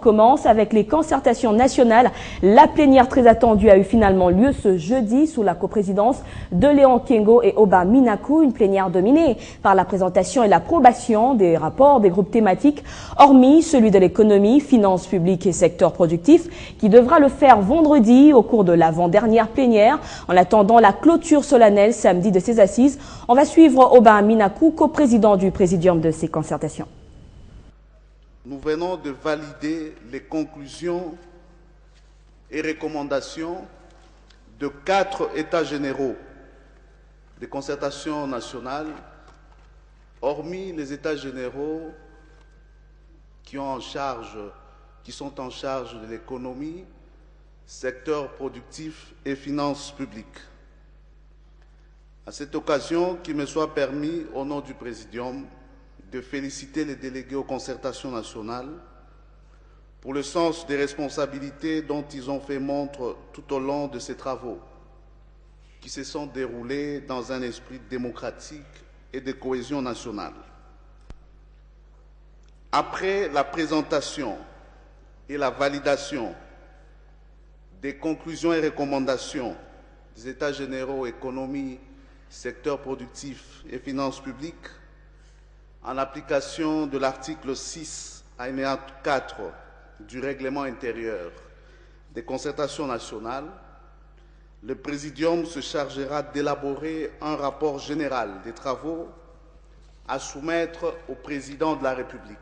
Commence avec les concertations nationales. La plénière très attendue a eu finalement lieu ce jeudi sous la coprésidence de Léon Kengo et Oba Minaku, une plénière dominée par la présentation et l'approbation des rapports des groupes thématiques, hormis celui de l'économie, finances publiques et secteur productif, qui devra le faire vendredi au cours de l'avant-dernière plénière. En attendant la clôture solennelle samedi de ces assises, on va suivre Oba Minaku, coprésident du présidium de ces concertations. Nous venons de valider les conclusions et recommandations de 4 États généraux des concertations nationales, hormis les États généraux qui sont en charge de l'économie, secteur productif et finances publiques. À cette occasion, qu'il me soit permis, au nom du Présidium, de féliciter les délégués aux concertations nationales pour le sens des responsabilités dont ils ont fait montre tout au long de ces travaux, qui se sont déroulés dans un esprit démocratique et de cohésion nationale. Après la présentation et la validation des conclusions et recommandations des États généraux économie, secteur productif et finances publiques, en application de l'article 6, alinéa 4 du règlement intérieur des concertations nationales, le Présidium se chargera d'élaborer un rapport général des travaux à soumettre au Président de la République.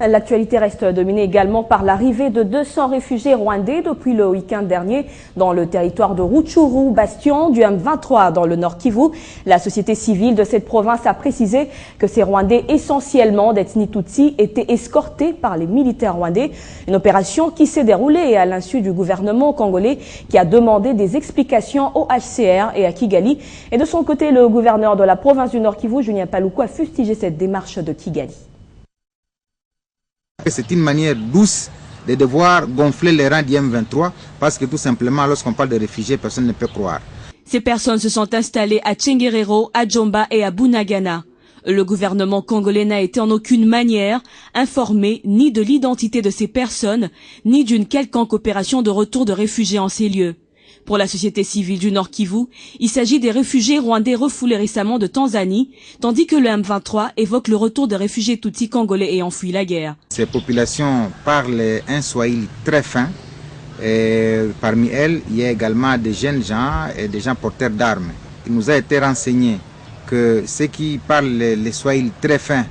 L'actualité reste dominée également par l'arrivée de 200 réfugiés rwandais depuis le week-end dernier dans le territoire de Rutshuru, bastion du M23 dans le Nord Kivu. La société civile de cette province a précisé que ces Rwandais essentiellement d'ethnie Tutsi étaient escortés par les militaires rwandais. Une opération qui s'est déroulée à l'insu du gouvernement congolais qui a demandé des explications au HCR et à Kigali. Et de son côté, le gouverneur de la province du Nord Kivu, Julien Paluku, a fustigé cette démarche de Kigali. C'est une manière douce de devoir gonfler les rangs du M23 parce que tout simplement, lorsqu'on parle de réfugiés, personne ne peut croire. Ces personnes se sont installées à Tchenguerero, à Djomba et à Bunagana. Le gouvernement congolais n'a été en aucune manière informé ni de l'identité de ces personnes, ni d'une quelconque opération de retour de réfugiés en ces lieux. Pour la société civile du Nord Kivu, il s'agit des réfugiés rwandais refoulés récemment de Tanzanie, tandis que le M23 évoque le retour des réfugiés tutsis congolais ayant fui la guerre. Ces populations parlent un swahili très fin. Et parmi elles, il y a également des jeunes gens et des gens porteurs d'armes. Il nous a été renseigné que ceux qui parlent le swahili très fin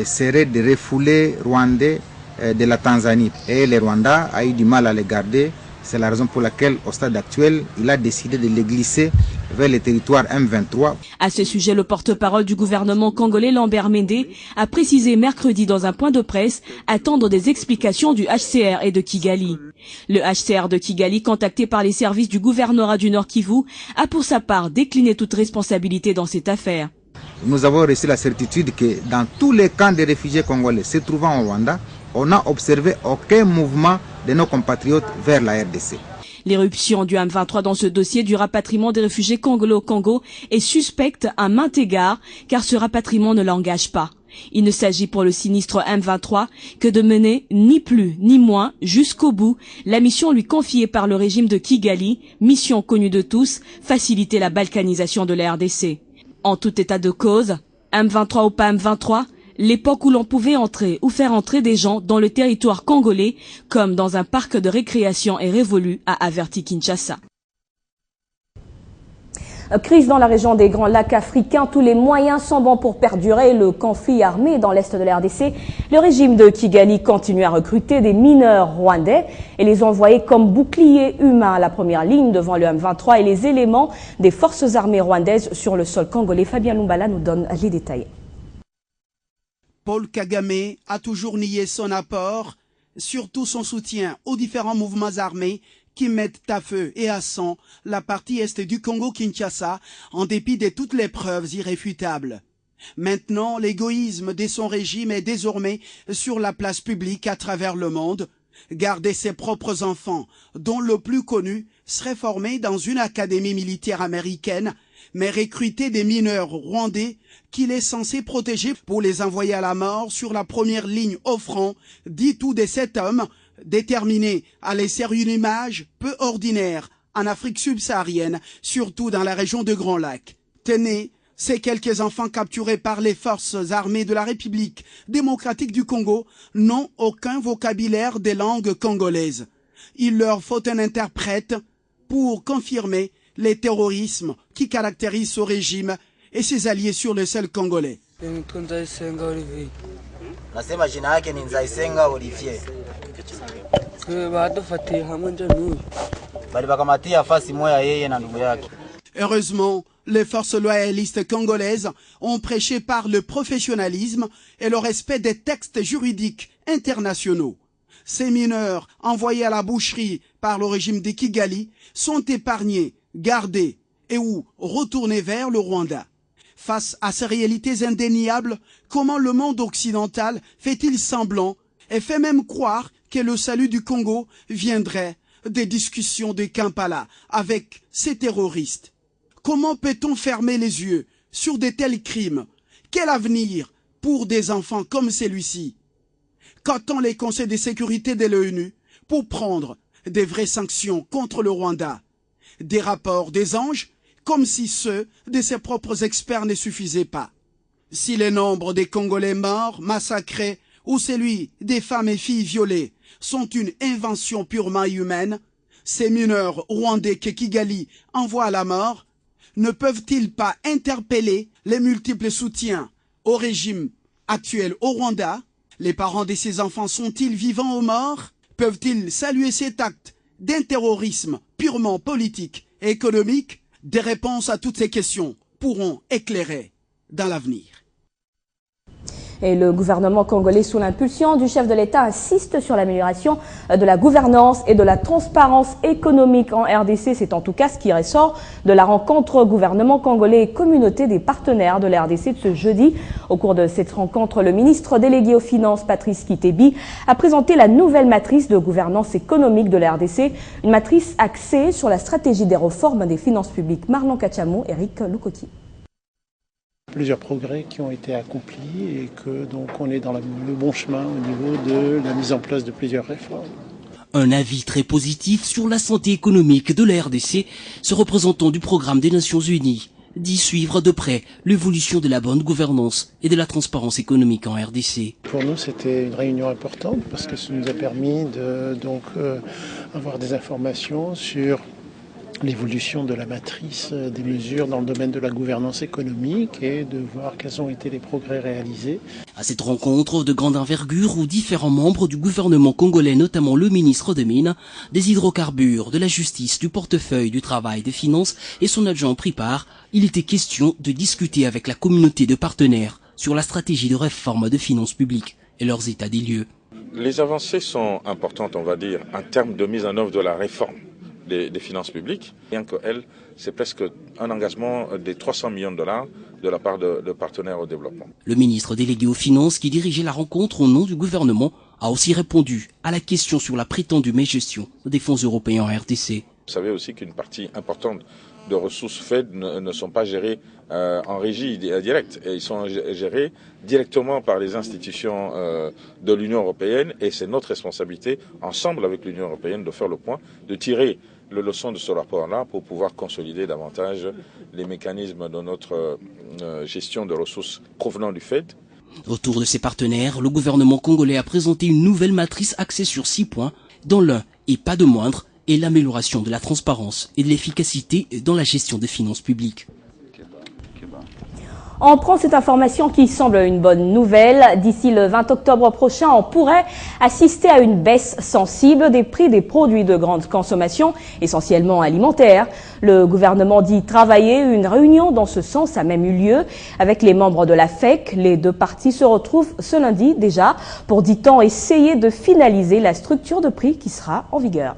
seraient des refoulés rwandais de la Tanzanie. Et le Rwanda a eu du mal à les garder. C'est la raison pour laquelle, au stade actuel, il a décidé de les glisser vers le territoire M23. À ce sujet, le porte-parole du gouvernement congolais, Lambert Mende, a précisé mercredi dans un point de presse attendre des explications du HCR et de Kigali. Le HCR de Kigali, contacté par les services du gouvernorat du Nord Kivu, a pour sa part décliné toute responsabilité dans cette affaire. Nous avons reçu la certitude que dans tous les camps de réfugiés congolais se trouvant au Rwanda, on n'a observé aucun mouvement de nos compatriotes vers la RDC. L'éruption du M23 dans ce dossier du rapatriement des réfugiés congolais au Congo est suspecte à maints égards car ce rapatriement ne l'engage pas. Il ne s'agit pour le sinistre M23 que de mener ni plus ni moins jusqu'au bout la mission lui confiée par le régime de Kigali, mission connue de tous, faciliter la balkanisation de la RDC. En tout état de cause, M23 ou pas M23, l'époque où l'on pouvait entrer ou faire entrer des gens dans le territoire congolais, comme dans un parc de récréation est révolue, a averti Kinshasa. Crise dans la région des Grands Lacs africains, tous les moyens sont bons pour perdurer le conflit armé dans l'est de la RDC. Le régime de Kigali continue à recruter des mineurs rwandais et les envoyer comme boucliers humains à la première ligne devant le M23 et les éléments des forces armées rwandaises sur le sol congolais. Fabien Lumbala nous donne les détails. Paul Kagame a toujours nié son apport, surtout son soutien aux différents mouvements armés qui mettent à feu et à sang la partie est du Congo-Kinshasa en dépit de toutes les preuves irréfutables. Maintenant, l'égoïsme de son régime est désormais sur la place publique à travers le monde. Garder ses propres enfants, dont le plus connu serait formé dans une académie militaire américaine, mais recruter des mineurs rwandais qu'il est censé protéger pour les envoyer à la mort sur la première ligne au front, dit tout de cet homme déterminé à laisser une image peu ordinaire en Afrique subsaharienne, surtout dans la région de Grand Lac. Tenez, ces quelques enfants capturés par les forces armées de la République démocratique du Congo n'ont aucun vocabulaire des langues congolaises. Il leur faut un interprète pour confirmer les terrorismes qui caractérisent ce régime et ses alliés sur le sol congolais. Heureusement, les forces loyalistes congolaises ont prêché par le professionnalisme et le respect des textes juridiques internationaux. Ces mineurs envoyés à la boucherie par le régime de Kigali sont épargnés, gardés et ou retournés vers le Rwanda. Face à ces réalités indéniables, comment le monde occidental fait-il semblant et fait même croire que le salut du Congo viendrait des discussions de Kampala avec ces terroristes? Comment peut-on fermer les yeux sur de tels crimes? Quel avenir pour des enfants comme celui-ci? Qu'attend les conseils de sécurité de l'ONU pour prendre des vraies sanctions contre le Rwanda? Des rapports des anges, comme si ceux de ses propres experts ne suffisaient pas. Si le nombre des Congolais morts, massacrés, ou celui des femmes et filles violées sont une invention purement humaine, ces mineurs rwandais que Kigali envoie à la mort ne peuvent-ils pas interpeller les multiples soutiens au régime actuel au Rwanda? Les parents de ces enfants sont-ils vivants ou morts? Peuvent-ils saluer cet acte d'un terrorisme purement politique et économique? Des réponses à toutes ces questions pourront éclairer dans l'avenir. Et le gouvernement congolais, sous l'impulsion du chef de l'État, insiste sur l'amélioration de la gouvernance et de la transparence économique en RDC. C'est en tout cas ce qui ressort de la rencontre gouvernement congolais et communauté des partenaires de la RDC de ce jeudi. Au cours de cette rencontre, le ministre délégué aux Finances, Patrice Kitebi, a présenté la nouvelle matrice de gouvernance économique de la RDC, une matrice axée sur la stratégie des réformes des finances publiques. Marlon Kachamou, Eric Lukoki. Plusieurs progrès qui ont été accomplis et que donc on est dans le bon chemin au niveau de la mise en place de plusieurs réformes. Un avis très positif sur la santé économique de la RDC, ce représentant du programme des Nations Unies dit suivre de près l'évolution de la bonne gouvernance et de la transparence économique en RDC. Pour nous, c'était une réunion importante parce que ça nous a permis de avoir des informations sur l'évolution de la matrice des mesures dans le domaine de la gouvernance économique et de voir quels ont été les progrès réalisés. À cette rencontre de grande envergure où différents membres du gouvernement congolais, notamment le ministre des Mines, des hydrocarbures, de la justice, du portefeuille, du travail, des finances et son adjoint prit part, il était question de discuter avec la communauté de partenaires sur la stratégie de réforme de finances publiques et leurs états des lieux. Les avancées sont importantes, on va dire, en termes de mise en œuvre de la réforme des finances publiques, bien qu'elle, c'est presque un engagement de 300 millions de dollars de la part de partenaires au développement. Le ministre délégué aux Finances, qui dirigeait la rencontre au nom du gouvernement, a aussi répondu à la question sur la prétendue mégestion des fonds européens en RDC. Vous savez aussi qu'une partie importante de ressources FED ne sont pas gérées en régie directe. Et ils sont gérés directement par les institutions de l'Union européenne et c'est notre responsabilité, ensemble avec l'Union européenne, de faire le point, de tirer les leçons de ce rapport-là pour pouvoir consolider davantage les mécanismes de notre gestion de ressources provenant du FED. Autour de ses partenaires, le gouvernement congolais a présenté une nouvelle matrice axée sur 6 points, dont l'un, et pas de moindre, est l'amélioration de la transparence et de l'efficacité dans la gestion des finances publiques. On prend cette information qui semble une bonne nouvelle. D'ici le 20 octobre prochain, on pourrait assister à une baisse sensible des prix des produits de grande consommation, essentiellement alimentaires. Le gouvernement dit travailler. Une réunion dans ce sens a même eu lieu avec les membres de la FEC. Les deux parties se retrouvent ce lundi déjà pour, dit-on, essayer de finaliser la structure de prix qui sera en vigueur.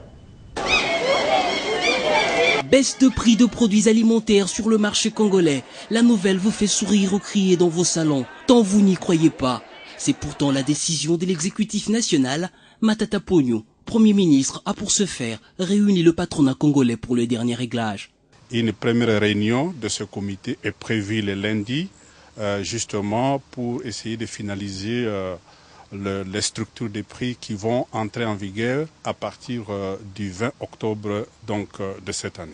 Baisse de prix de produits alimentaires sur le marché congolais. La nouvelle vous fait sourire ou crier dans vos salons, tant vous n'y croyez pas. C'est pourtant la décision de l'exécutif national. Matata Ponyo, Premier ministre, a pour ce faire réuni le patronat congolais pour le dernier réglage. Une première réunion de ce comité est prévue le lundi, justement pour essayer de finaliser les structures des prix qui vont entrer en vigueur à partir du 20 octobre de cette année.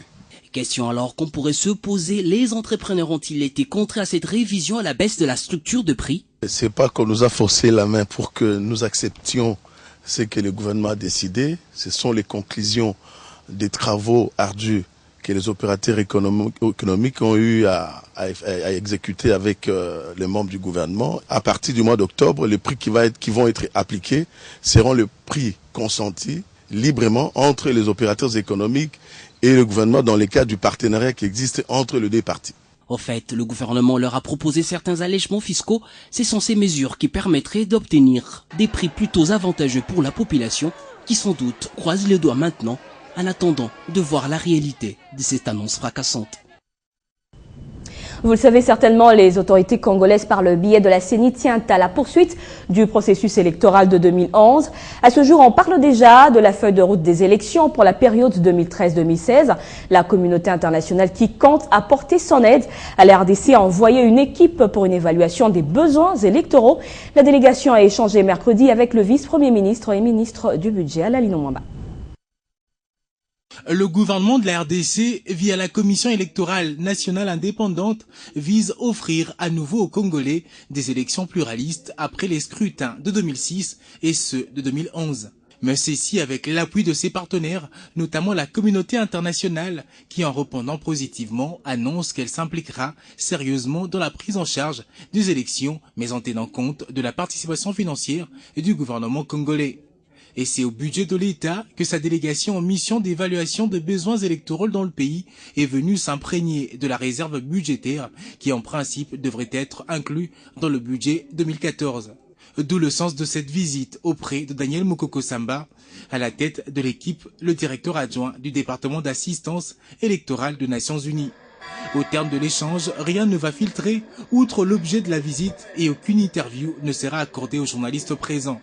Question alors qu'on pourrait se poser, les entrepreneurs ont-ils été contraints à cette révision à la baisse de la structure de prix? C'est pas qu'on nous a forcé la main pour que nous acceptions ce que le gouvernement a décidé. Ce sont les conclusions des travaux ardus que les opérateurs économiques ont eu à exécuter avec les membres du gouvernement. À partir du mois d'octobre, les prix qui vont être appliqués seront le prix consenti librement entre les opérateurs économiques et le gouvernement dans le cadre du partenariat qui existe entre les deux parties. Au fait, le gouvernement leur a proposé certains allègements fiscaux. Ce sont ces mesures qui permettraient d'obtenir des prix plutôt avantageux pour la population qui sans doute croise les doigts maintenant en attendant de voir la réalité de cette annonce fracassante. Vous le savez certainement, les autorités congolaises, par le biais de la CENI, tiennent à la poursuite du processus électoral de 2011. À ce jour, on parle déjà de la feuille de route des élections pour la période 2013-2016. La communauté internationale qui compte apporter son aide à la RDC a envoyé une équipe pour une évaluation des besoins électoraux. La délégation a échangé mercredi avec le vice-premier ministre et ministre du budget, Alalino Mwamba. Le gouvernement de la RDC, via la Commission électorale nationale indépendante, vise à offrir à nouveau aux Congolais des élections pluralistes après les scrutins de 2006 et ceux de 2011. Mais ceci avec l'appui de ses partenaires, notamment la communauté internationale, qui en répondant positivement annonce qu'elle s'impliquera sérieusement dans la prise en charge des élections, mais en tenant compte de la participation financière du gouvernement congolais. Et c'est au budget de l'État que sa délégation en mission d'évaluation des besoins électoraux dans le pays est venue s'imprégner de la réserve budgétaire qui en principe devrait être inclus dans le budget 2014. D'où le sens de cette visite auprès de Daniel Mokoko Samba, à la tête de l'équipe, le directeur adjoint du département d'assistance électorale des Nations Unies. Au terme de l'échange, rien ne va filtrer outre l'objet de la visite et aucune interview ne sera accordée aux journalistes présents.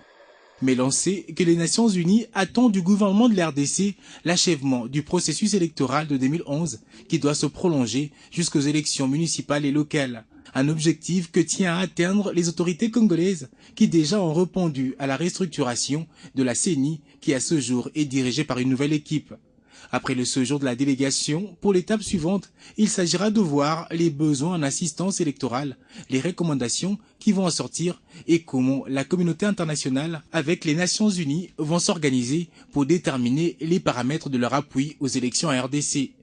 Mais l'on sait que les Nations Unies attendent du gouvernement de l'RDC l'achèvement du processus électoral de 2011 qui doit se prolonger jusqu'aux élections municipales et locales. Un objectif que tient à atteindre les autorités congolaises qui déjà ont répondu à la restructuration de la CENI qui à ce jour est dirigée par une nouvelle équipe. Après le séjour de la délégation, pour l'étape suivante, il s'agira de voir les besoins en assistance électorale, les recommandations qui vont en sortir et comment la communauté internationale avec les Nations Unies vont s'organiser pour déterminer les paramètres de leur appui aux élections à RDC.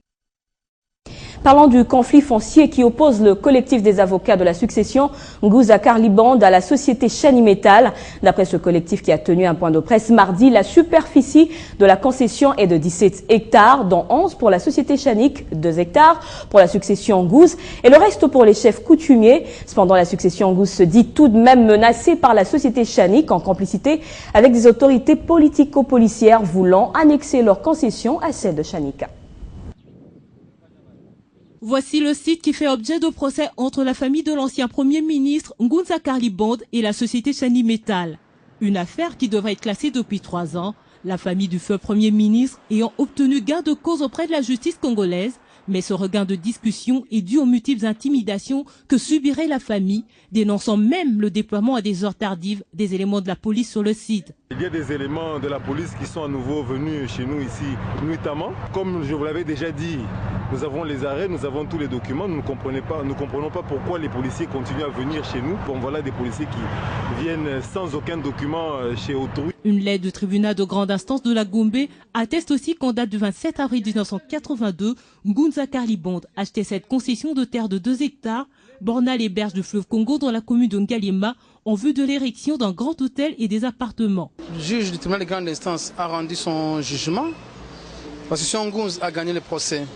Parlant du conflit foncier qui oppose le collectif des avocats de la succession Ngouza Karliband à la société Chani Metal. D'après ce collectif qui a tenu un point de presse mardi, la superficie de la concession est de 17 hectares, dont 11 pour la société Chanik, 2 hectares pour la succession Ngouza et le reste pour les chefs coutumiers. Cependant, la succession Ngouza se dit tout de même menacée par la société Chanik en complicité avec des autorités politico-policières voulant annexer leur concession à celle de Chanika. Voici le site qui fait objet de procès entre la famille de l'ancien Premier ministre Ngouza Karliband et la société Chani Metal. Une affaire qui devrait être classée depuis 3 ans, la famille du feu Premier ministre ayant obtenu gain de cause auprès de la justice congolaise. Mais ce regain de discussion est dû aux multiples intimidations que subirait la famille, dénonçant même le déploiement à des heures tardives des éléments de la police sur le site. Il y a des éléments de la police qui sont à nouveau venus chez nous ici nuitamment. Comme je vous l'avais déjà dit, nous avons les arrêts, nous avons tous les documents, nous ne comprenons pas pourquoi les policiers continuent à venir chez nous. Bon, voilà des policiers qui viennent sans aucun document chez autrui. Une lettre du tribunal de grande instance de la Gombe atteste aussi qu'en date du 27 avril 1982, Ngouza Karliband achetait cette concession de terre de 2 hectares, bornant les berges du fleuve Congo dans la commune de Ngaliema, en vue de l'érection d'un grand hôtel et des appartements. Le juge du tribunal de grande instance a rendu son jugement parce que Ngouza a gagné le procès.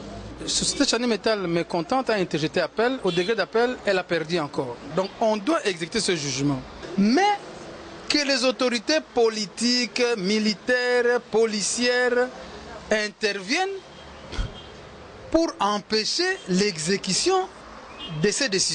La société Chani Metal, mécontente, a interjeté appel. Au degré d'appel, elle a perdu encore. Donc on doit exécuter ce jugement. Mais que les autorités politiques, militaires, policières interviennent pour empêcher l'exécution de ces décisions.